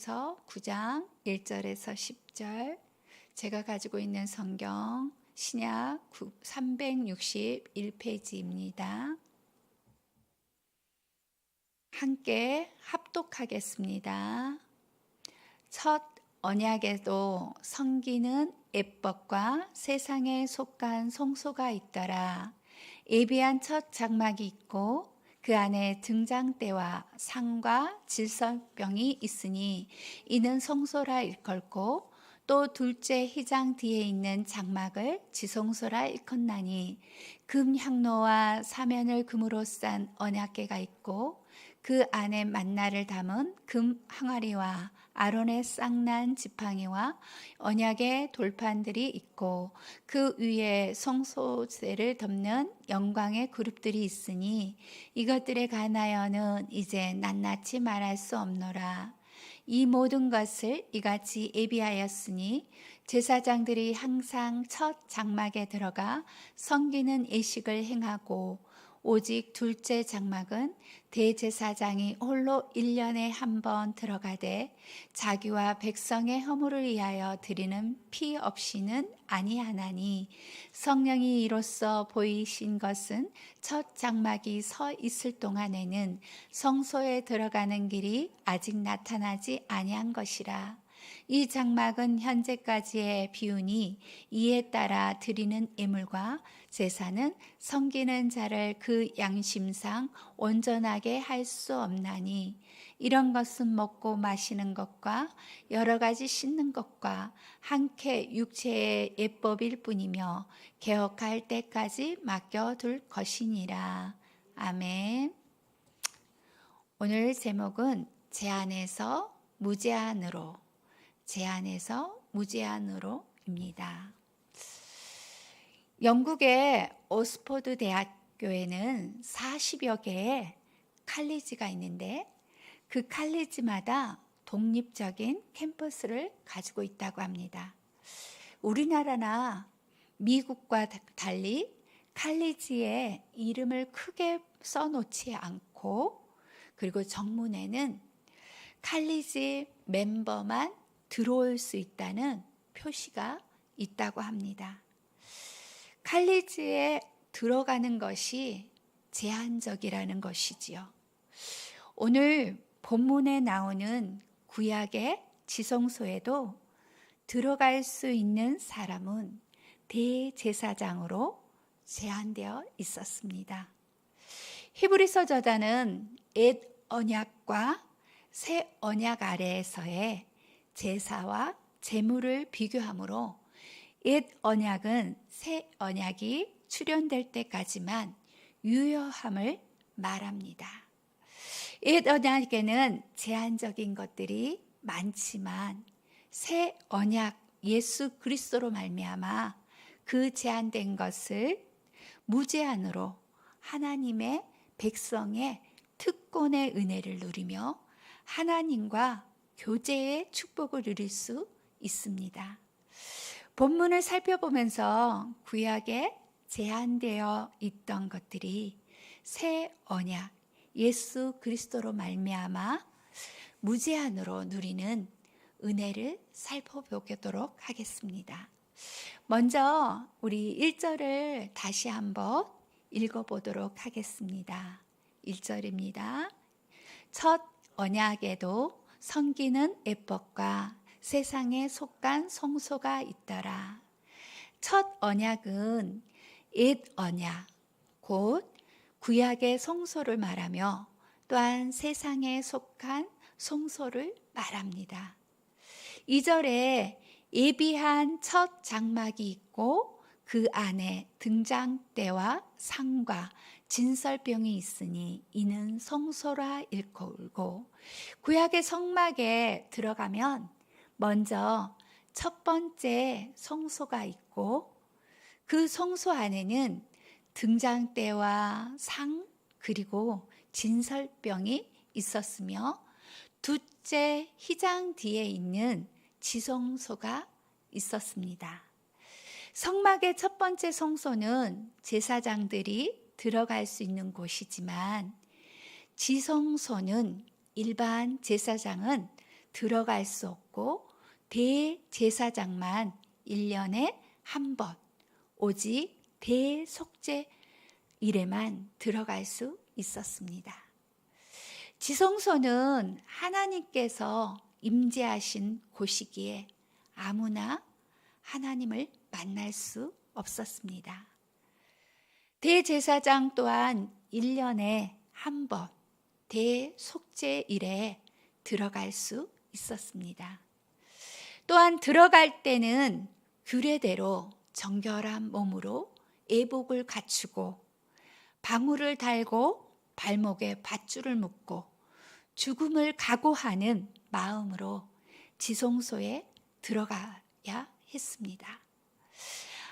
9장 1절에서 10절, 제가 가지고 있는 성경 신약 361페이지입니다. 함께 합독하겠습니다. 첫 언약에도 섬기는 예법과 세상에 속한 성소가 있더라. 예비한 첫 장막이 있고 그 안에 등장대와 상과 질서병이 있으니 이는 성소라 일컫고, 또 둘째 휘장 뒤에 있는 장막을 지성소라 일컫나니 금 향로와 사면을 금으로 싼 언약궤가 있고 그 안에 만나를 담은 금 항아리와 아론의 쌍난 지팡이와 언약의 돌판들이 있고 그 위에 성소재를 덮는 영광의 그룹들이 있으니 이것들에 관하여는 이제 낱낱이 말할 수 없노라. 이 모든 것을 이같이 예비하였으니 제사장들이 항상 첫 장막에 들어가 섬기는 예식을 행하고, 오직 둘째 장막은 대제사장이 홀로 1년에 한 번 들어가되 자기와 백성의 허물을 위하여 드리는 피 없이는 아니하나니, 성령이 이로써 보이신 것은 첫 장막이 서 있을 동안에는 성소에 들어가는 길이 아직 나타나지 아니한 것이라. 이 장막은 현재까지의 비유니 이에 따라 드리는 예물과 제사는 섬기는 자를 그 양심상 온전하게 할 수 없나니, 이런 것은 먹고 마시는 것과 여러 가지 씻는 것과 한캐 육체의 예법일 뿐이며 개혁할 때까지 맡겨둘 것이니라. 아멘. 오늘 제목은 제한에서 무제한으로, 제한에서 무제한으로입니다. 영국의 오스포드 대학교에는 40여 개의 칼리지가 있는데 그 칼리지마다 독립적인 캠퍼스를 가지고 있다고 합니다. 우리나라나 미국과 달리 칼리지에 이름을 크게 써놓지 않고, 그리고 정문에는 칼리지 멤버만 들어올 수 있다는 표시가 있다고 합니다. 칼리지에 들어가는 것이 제한적이라는 것이지요. 오늘 본문에 나오는 구약의 지성소에도 들어갈 수 있는 사람은 대제사장으로 제한되어 있었습니다. 히브리서 저자는 옛 언약과 새 언약 아래에서의 제사와 제물을 비교하므로 옛 언약은 새 언약이 출현될 때까지만 유효함을 말합니다. 옛 언약에는 제한적인 것들이 많지만 새 언약 예수 그리스도로 말미암아 그 제한된 것을 무제한으로 하나님의 백성의 특권의 은혜를 누리며 하나님과 교제의 축복을 누릴 수 있습니다. 본문을 살펴보면서 구약에 제한되어 있던 것들이 새 언약 예수 그리스도로 말미암아 무제한으로 누리는 은혜를 살펴보도록 하겠습니다. 먼저 우리 1절을 다시 한번 읽어보도록 하겠습니다. 1절입니다. 첫 언약에도 섬기는 예법과 세상에 속한 성소가 있더라. 첫 언약은 옛 언약, 곧 구약의 성소를 말하며 또한 세상에 속한 성소를 말합니다. 2절에 예비한 첫 장막이 있고 그 안에 등장대와 상과 진설병이 있으니 이는 성소라 일컬고, 구약의 성막에 들어가면 먼저 첫 번째 성소가 있고 그 성소 안에는 등장대와 상 그리고 진설병이 있었으며, 둘째 휘장 뒤에 있는 지성소가 있었습니다. 성막의 첫 번째 성소는 제사장들이 들어갈 수 있는 곳이지만, 지성소는 일반 제사장은 들어갈 수 없고 대제사장만 1년에 한 번, 오직 대속죄일에만 들어갈 수 있었습니다. 지성소는 하나님께서 임재하신 곳이기에 아무나 하나님을 만날 수 없었습니다. 대제사장 또한 1년에 한 번 대속죄일에 들어갈 수 있었습니다. 또한 들어갈 때는 규례대로 정결한 몸으로 예복을 갖추고 방울을 달고 발목에 밧줄을 묶고 죽음을 각오하는 마음으로 지성소에 들어가야 했습니다.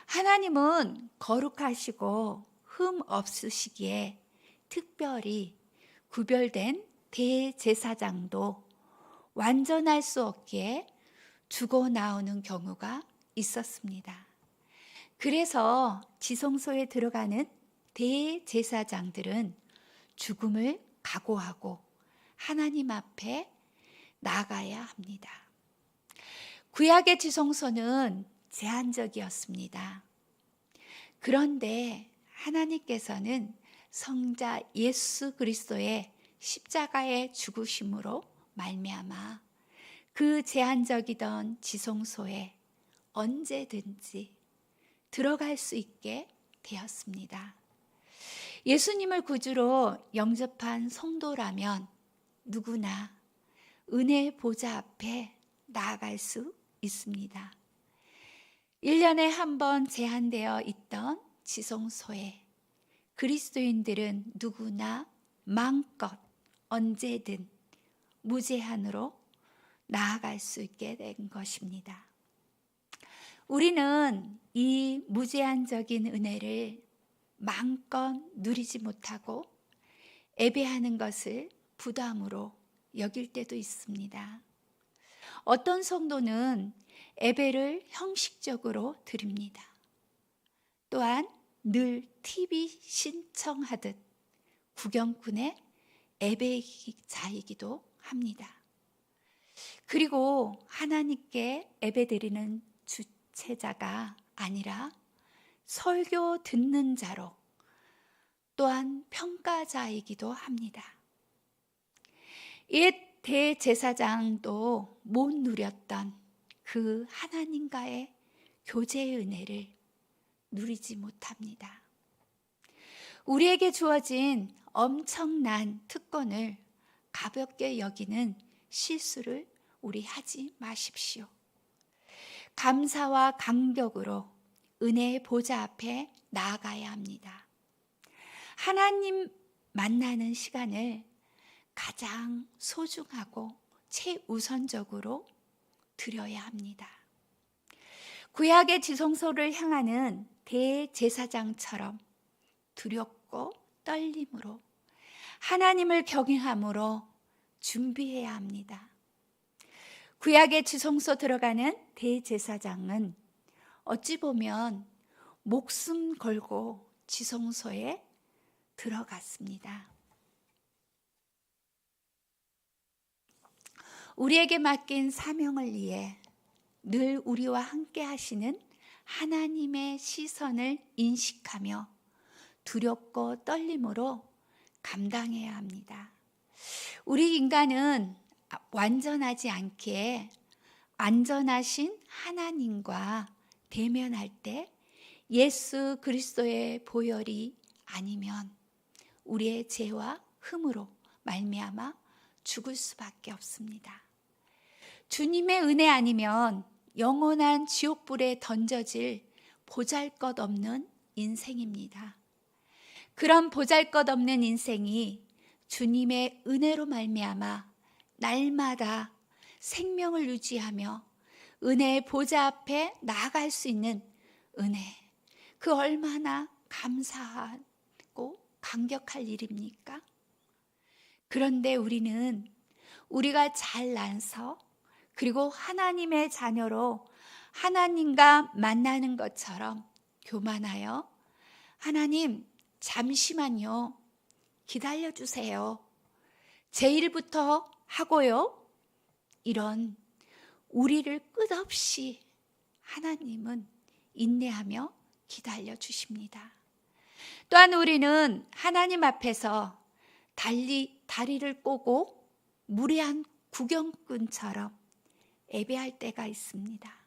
하나님은 거룩하시고 흠 없으시기에 특별히 구별된 대제사장도 완전할 수 없기에 죽어 나오는 경우가 있었습니다. 그래서 지성소에 들어가는 대제사장들은 죽음을 각오하고 하나님 앞에 나가야 합니다. 구약의 지성소는 제한적이었습니다. 그런데 하나님께서는 성자 예수 그리스도의 십자가의 죽으심으로 말미암아 그 제한적이던 지성소에 언제든지 들어갈 수 있게 되었습니다. 예수님을 구주로 영접한 성도라면 누구나 은혜의 보좌 앞에 나아갈 수 있습니다. 1년에 한 번 제한되어 있던 지성소에 그리스도인들은 누구나 마음껏 언제든 무제한으로 나아갈 수 있게 된 것입니다. 우리는 이 무제한적인 은혜를 마음껏 누리지 못하고 예배하는 것을 부담으로 여길 때도 있습니다. 어떤 성도는 예배를 형식적으로 드립니다. 또한 늘 TV 신청하듯 구경꾼의 예배자이기도 합니다. 그리고 하나님께 예배드리는 주체자가 아니라 설교 듣는 자로 또한 평가자이기도 합니다. 옛 대제사장도 못 누렸던 그 하나님과의 교제의 은혜를 누리지 못합니다. 우리에게 주어진 엄청난 특권을 가볍게 여기는 실수를 우리 하지 마십시오. 감사와 감격으로 은혜의 보좌 앞에 나아가야 합니다. 하나님 만나는 시간을 가장 소중하고 최우선적으로 드려야 합니다. 구약의 지성소를 향하는 대제사장처럼 두렵고 떨림으로 하나님을 경외함으로 준비해야 합니다. 구약의 지성소 들어가는 대제사장은 어찌 보면 목숨 걸고 지성소에 들어갔습니다. 우리에게 맡긴 사명을 위해 늘 우리와 함께 하시는 하나님의 시선을 인식하며 두렵고 떨림으로 감당해야 합니다. 우리 인간은 완전하지 않기에 안전하신 하나님과 대면할 때 예수 그리스도의 보혈이 아니면 우리의 죄와 흠으로 말미암아 죽을 수밖에 없습니다. 주님의 은혜 아니면 영원한 지옥불에 던져질 보잘것없는 인생입니다. 그런 보잘것없는 인생이 주님의 은혜로 말미암아 날마다 생명을 유지하며 은혜의 보좌 앞에 나아갈 수 있는 은혜, 그 얼마나 감사하고 감격할 일입니까? 그런데 우리는 우리가 잘나서 그리고 하나님의 자녀로 하나님과 만나는 것처럼 교만하여 하나님 잠시만요. 기다려주세요. 제 일부터 하고요. 이런 우리를 끝없이 하나님은 인내하며 기다려 주십니다. 또한 우리는 하나님 앞에서 다리를 꼬고 무례한 구경꾼처럼 예배할 때가 있습니다.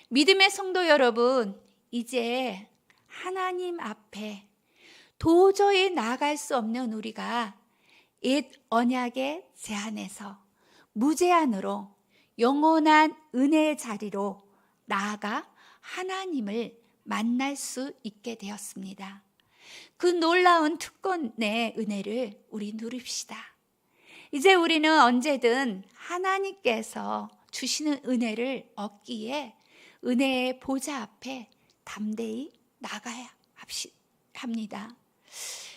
믿음의 성도 여러분, 이제 하나님 앞에 도저히 나아갈 수 없는 우리가 옛 언약의 제한에서 무제한으로 영원한 은혜의 자리로 나아가 하나님을 만날 수 있게 되었습니다. 그 놀라운 특권의 은혜를 우리 누립시다. 이제 우리는 언제든 하나님께서 주시는 은혜를 얻기에 은혜의 보좌 앞에 담대히 나가야 합니다.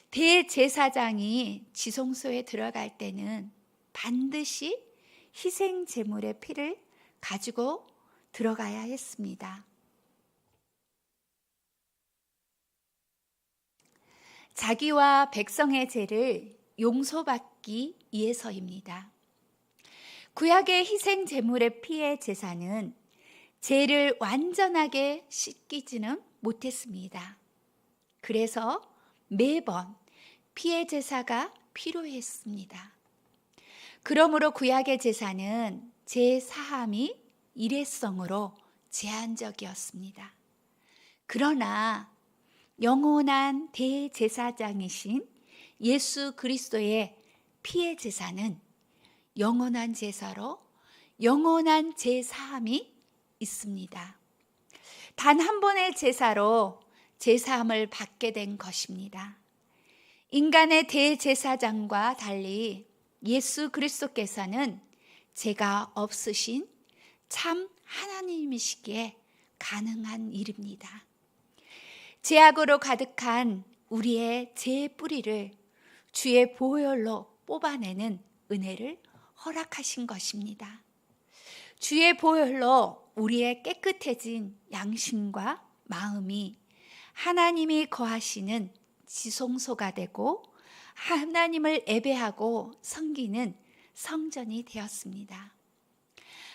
대제사장이 지성소에 들어갈 때는 반드시 희생 제물의 피를 가지고 들어가야 했습니다. 자기와 백성의 죄를 용서받기 위해서입니다. 구약의 희생 제물의 피의 제사는 죄를 완전하게 씻기지는 못했습니다. 그래서 매번 피의 제사가 필요했습니다. 그러므로 구약의 제사는 죄 사함이 일회성으로 제한적이었습니다. 그러나 영원한 대제사장이신 예수 그리스도의 피의 제사는 영원한 제사로 영원한 죄 사함이 있습니다. 단 한 번의 제사로 죄 사함을 받게 된 것입니다. 인간의 대제사장과 달리 예수 그리스도께서는 죄가 없으신 참 하나님이시기에 가능한 일입니다. 죄악으로 가득한 우리의 죄의 뿌리를 주의 보혈로 뽑아내는 은혜를 허락하신 것입니다. 주의 보혈로 우리의 깨끗해진 양심과 마음이 하나님이 거하시는 지성소가 되고 하나님을 예배하고 섬기는 성전이 되었습니다.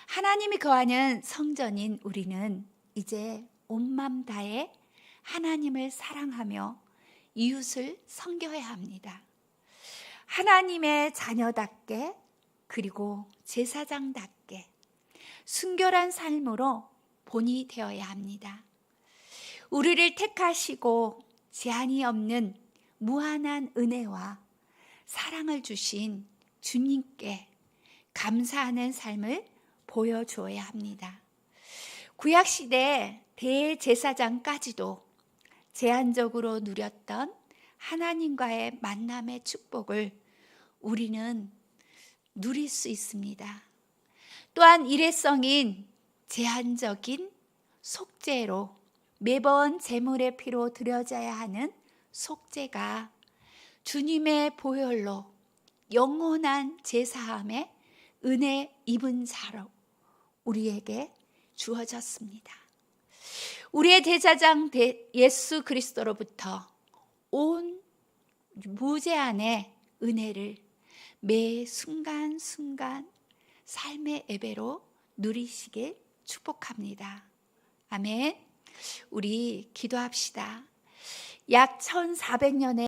하나님이 거하는 성전인 우리는 이제 온 맘 다해 하나님을 사랑하며 이웃을 섬겨야 합니다. 하나님의 자녀답게 그리고 제사장답게 순결한 삶으로 본이 되어야 합니다. 우리를 택하시고 제한이 없는 무한한 은혜와 사랑을 주신 주님께 감사하는 삶을 보여줘야 합니다. 구약시대 대제사장까지도 제한적으로 누렸던 하나님과의 만남의 축복을 우리는 누릴 수 있습니다. 또한 일회성인 제한적인 속죄로 매번 제물의 피로 드려져야 하는 속죄가 주님의 보혈로 영원한 제사함의 은혜 입은 자로 우리에게 주어졌습니다. 우리의 대제사장 예수 그리스도로부터 온 무제한의 은혜를 매 순간순간 삶의 예배로 누리시길 축복합니다. 아멘. 우리 기도합시다. 약 1400년의